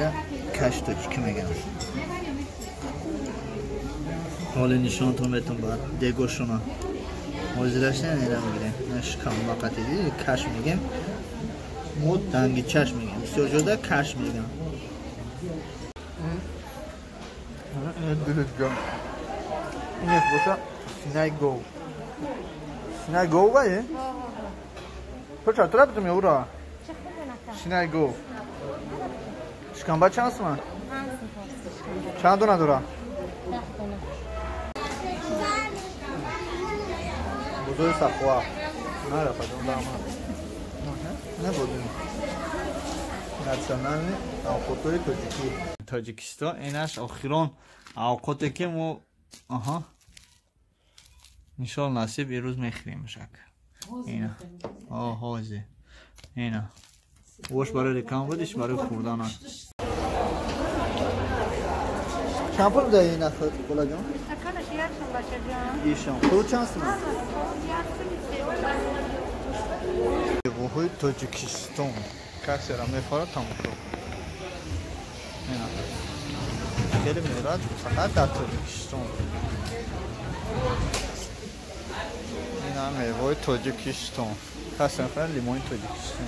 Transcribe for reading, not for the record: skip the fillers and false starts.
میگیرم کش تاجیکی میگم. حال نشانتون بهتون باید دیگوشونا حاضرش نمیرم میگیریم نشکم وقتی دیدی کش میگیم مود دنگی چش میگیم بسیار جدا کش میگم. دلت جان این یک باشا سینای گو سینای گو بایه؟ تو چطور بتونی او را؟ سینای گو شکم باید چند سمان؟ چند دونه دورا؟ بزرگ سخواه نه را پدون دامن نه بودیم نرسنن اوقاتای تاجیکستان اینش آخران اوقاتی که ما انشالله نصیب یه روز میخریم شک اینا حاضر اینا وش برای رکام بودیش برای خوردن هست چند پول دایی این اخواد بولا جان؟ اکانش یکشون باشه جان ایشان خود چند سمان؟ وحوی تاجیکستان کسی را میخوره تمام شد اینا خیلی میراد فقط در تاجیکستان این هم میوه تاجیکستان کسی میخوره لیمون تاجیکستان